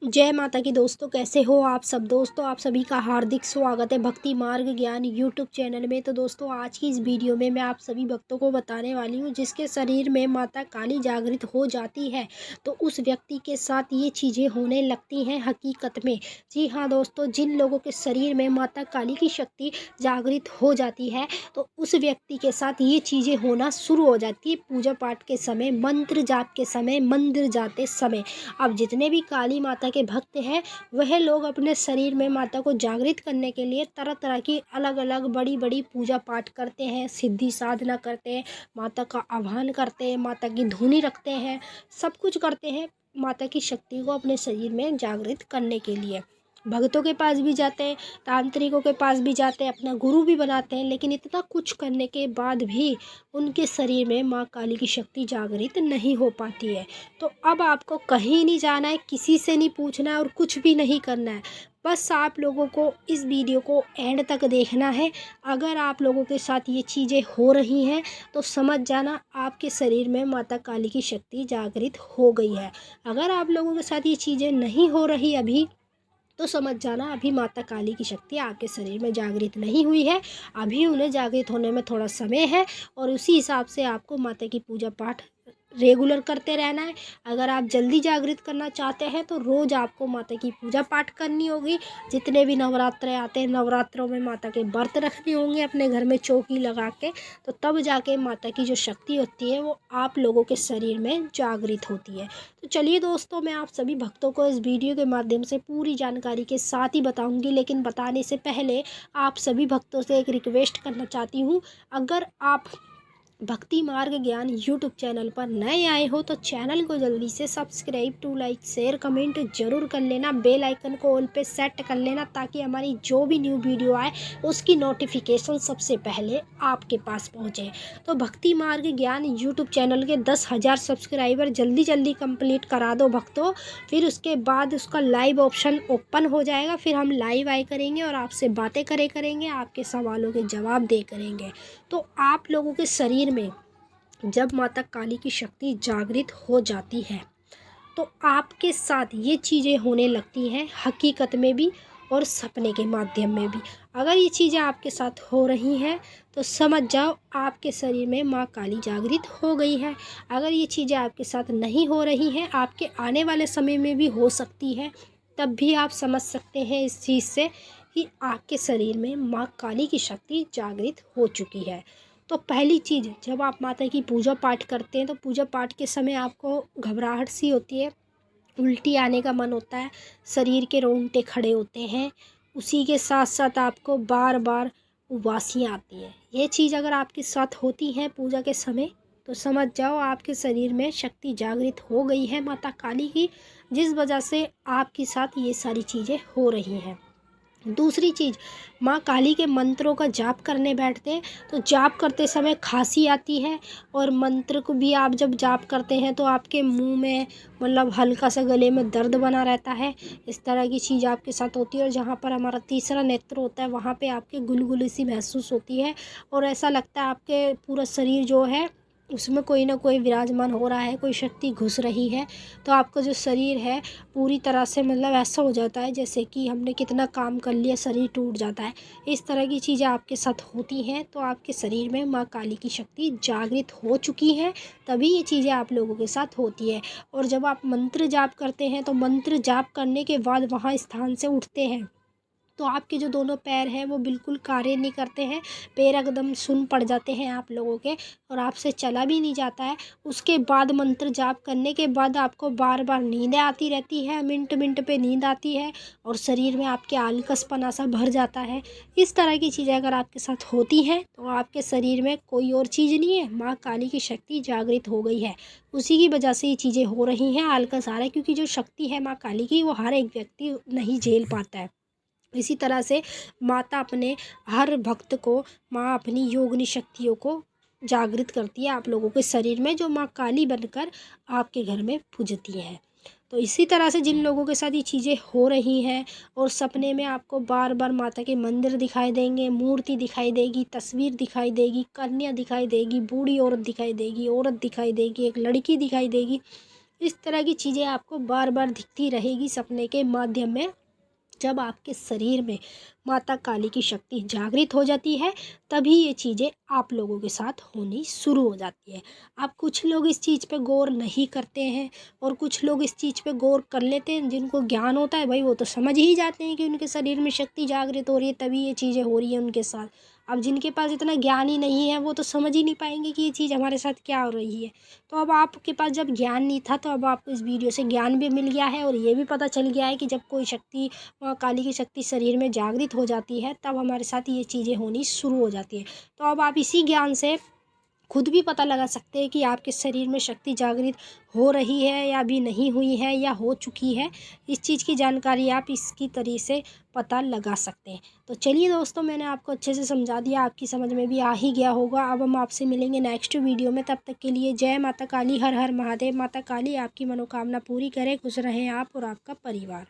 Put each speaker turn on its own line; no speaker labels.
जय माता की दोस्तों, कैसे हो आप सब। दोस्तों आप सभी का हार्दिक स्वागत है भक्ति मार्ग ज्ञान यूट्यूब चैनल में। तो दोस्तों आज की इस वीडियो में मैं आप सभी भक्तों को बताने वाली हूँ जिसके शरीर में माता काली जागृत हो जाती है तो उस व्यक्ति के साथ ये चीज़ें होने लगती हैं हकीकत में। जी हाँ दोस्तों, जिन लोगों के शरीर में माता काली की शक्ति जागृत हो जाती है तो उस व्यक्ति के साथ ये चीज़ें होना शुरू हो जाती है पूजा पाठ के समय, मंत्र जाप के समय, मंदिर जाते समय। अब जितने भी काली माता के भक्त हैं वह लोग अपने शरीर में माता को जागृत करने के लिए तरह तरह की अलग अलग बड़ी बड़ी पूजा पाठ करते हैं, सिद्धि साधना करते हैं, माता का आह्वान करते हैं, माता की धुनी रखते हैं, सब कुछ करते हैं माता की शक्ति को अपने शरीर में जागृत करने के लिए। भक्तों के पास भी जाते हैं, तांत्रिकों के पास भी जाते हैं, अपना गुरु भी बनाते हैं, लेकिन इतना कुछ करने के बाद भी उनके शरीर में माँ काली की शक्ति जागृत नहीं हो पाती है। तो अब आपको कहीं नहीं जाना है, किसी से नहीं पूछना है और कुछ भी नहीं करना है। बस आप लोगों को इस वीडियो को एंड तक देखना है। अगर आप लोगों के साथ ये चीज़ें हो रही हैं तो समझ जाना आपके शरीर में माता काली की शक्ति जागृत हो गई है। अगर आप लोगों के साथ ये चीज़ें नहीं हो रही अभी तो समझ जाना अभी माता काली की शक्ति आपके शरीर में जागृत नहीं हुई है। अभी उन्हें जागृत होने में थोड़ा समय है और उसी हिसाब से आपको माता की पूजा पाठ रेगुलर करते रहना है। अगर आप जल्दी जागृत करना चाहते हैं तो रोज़ आपको माता की पूजा पाठ करनी होगी। जितने भी नवरात्रे आते हैं, नवरात्रों में माता के व्रत रखने होंगे अपने घर में चौकी लगा के, तो तब जाके माता की जो शक्ति होती है वो आप लोगों के शरीर में जागृत होती है। तो चलिए दोस्तों, मैं आप सभी भक्तों को इस वीडियो के माध्यम से पूरी जानकारी के साथ ही बताऊंगी, लेकिन बताने से पहले आप सभी भक्तों से एक रिक्वेस्ट करना चाहती हूँ। अगर आप भक्ति मार्ग ज्ञान यूट्यूब चैनल पर नए आए हो तो चैनल को जल्दी से subscribe to like share comment जरूर कर लेना। बेल आइकन को ऑल पे सेट कर लेना ताकि हमारी जो भी न्यू वीडियो आए उसकी नोटिफिकेशन सबसे पहले आपके पास पहुंचे। तो भक्ति मार्ग ज्ञान यूट्यूब चैनल के 10,000 सब्सक्राइबर जल्दी जल्दी कंप्लीट करा दो भक्तों। फिर उसके बाद उसका लाइव ऑप्शन ओपन हो जाएगा, फिर हम लाइव आए करेंगे और आपसे बातें करेंगे, आपके सवालों के जवाब दे करेंगे। तो आप लोगों के शरीर में जब माता काली की शक्ति जागृत हो जाती है तो आपके साथ ये चीज़ें होने लगती हैं हकीकत में भी और सपने के माध्यम में भी। अगर ये चीज़ें आपके साथ हो रही हैं तो समझ जाओ आपके शरीर में माँ काली जागृत हो गई है। अगर ये चीज़ें आपके साथ नहीं हो रही हैं, आपके आने वाले समय में भी हो सकती है, तब भी आप समझ सकते हैं इस चीज़ से कि आपके शरीर में माँ काली की शक्ति जागृत हो चुकी है। तो पहली चीज़, जब आप माता की पूजा पाठ करते हैं तो पूजा पाठ के समय आपको घबराहट सी होती है, उल्टी आने का मन होता है, शरीर के रोंगटे खड़े होते हैं, उसी के साथ साथ आपको बार बार उबासियाँ आती हैं। ये चीज़ अगर आपके साथ होती है पूजा के समय तो समझ जाओ आपके शरीर में शक्ति जागृत हो गई है माता काली की, जिस वजह से आपके साथ ये सारी चीज़ें हो रही हैं। दूसरी चीज़, माँ काली के मंत्रों का जाप करने बैठते हैं तो जाप करते समय खांसी आती है और मंत्र को भी आप जब जाप करते हैं तो आपके मुंह में मतलब हल्का सा गले में दर्द बना रहता है। इस तरह की चीज़ आपके साथ होती है और जहाँ पर हमारा तीसरा नेत्र होता है वहाँ पे आपके गुलगुली सी महसूस होती है और ऐसा लगता है आपके पूरा शरीर जो है उसमें कोई ना कोई विराजमान हो रहा है, कोई शक्ति घुस रही है। तो आपका जो शरीर है पूरी तरह से मतलब ऐसा हो जाता है जैसे कि हमने कितना काम कर लिया, शरीर टूट जाता है। इस तरह की चीज़ें आपके साथ होती हैं तो आपके शरीर में माँ काली की शक्ति जागृत हो चुकी है, तभी ये चीज़ें आप लोगों के साथ होती है। और जब आप मंत्र जाप करते हैं तो मंत्र जाप करने के बाद वहाँ स्थान से उठते हैं तो आपके जो दोनों पैर हैं वो बिल्कुल कार्य नहीं करते हैं, पैर एकदम सुन्न पड़ जाते हैं आप लोगों के और आपसे चला भी नहीं जाता है। उसके बाद मंत्र जाप करने के बाद आपको बार बार नींद आती रहती है, मिनट मिनट पे नींद आती है और शरीर में आपके आलकसपना सा भर जाता है। इस तरह की चीज़ें अगर आपके साथ होती हैं तो आपके शरीर में कोई और चीज़ नहीं है, माँ काली की शक्ति जागृत हो गई है। उसी की वजह से ये चीज़ें हो रही हैं, आलकस आ रहा है, क्योंकि जो शक्ति है माँ काली की वो हर एक व्यक्ति नहीं झेल पाता है। इसी तरह से माता अपने हर भक्त को, माँ अपनी योगिनी शक्तियों को जागृत करती है आप लोगों के शरीर में, जो माँ काली बनकर आपके घर में पूजती है। तो इसी तरह से जिन लोगों के साथ ये चीज़ें हो रही हैं और सपने में आपको बार बार माता के मंदिर दिखाई देंगे, मूर्ति दिखाई देगी, तस्वीर दिखाई देगी, कन्या दिखाई देगी, बूढ़ी औरत दिखाई देगी, एक लड़की दिखाई देगी, इस तरह की चीज़ें आपको बार बार दिखती रहेगी सपने के माध्यम में। जब आपके शरीर में माता काली की शक्ति जागृत हो जाती है, तभी ये चीज़ें आप लोगों के साथ होनी शुरू हो जाती है। अब कुछ लोग इस चीज़ पे गौर नहीं करते हैं और कुछ लोग इस चीज़ पे गौर कर लेते हैं। जिनको ज्ञान होता है भाई वो तो समझ ही जाते हैं कि उनके शरीर में शक्ति जागृत हो रही है, तभी ये चीज़ें हो रही हैं उनके साथ। अब जिनके पास इतना ज्ञान ही नहीं है वो तो समझ ही नहीं पाएंगे कि ये चीज़ हमारे साथ क्या हो रही है। तो अब आपके पास जब ज्ञान नहीं था, तो अब आपको इस वीडियो से ज्ञान भी मिल गया है और ये भी पता चल गया है कि जब कोई शक्ति, माँ काली की शक्ति शरीर में जागृत हो जाती है, तब हमारे साथ ये चीज़ें होनी शुरू हो जाती है। तो अब आप इसी ज्ञान से खुद भी पता लगा सकते हैं कि आपके शरीर में शक्ति जागृत हो रही है या अभी नहीं हुई है या हो चुकी है। इस चीज़ की जानकारी आप इसकी तरीके से पता लगा सकते हैं। तो चलिए दोस्तों, मैंने आपको अच्छे से समझा दिया, आपकी समझ में भी आ ही गया होगा। अब हम आपसे मिलेंगे नेक्स्ट वीडियो में, तब तक के लिए जय माता काली, हर हर महादेव। माता काली आपकी मनोकामना पूरी करे, खुश रहें आप और आपका परिवार।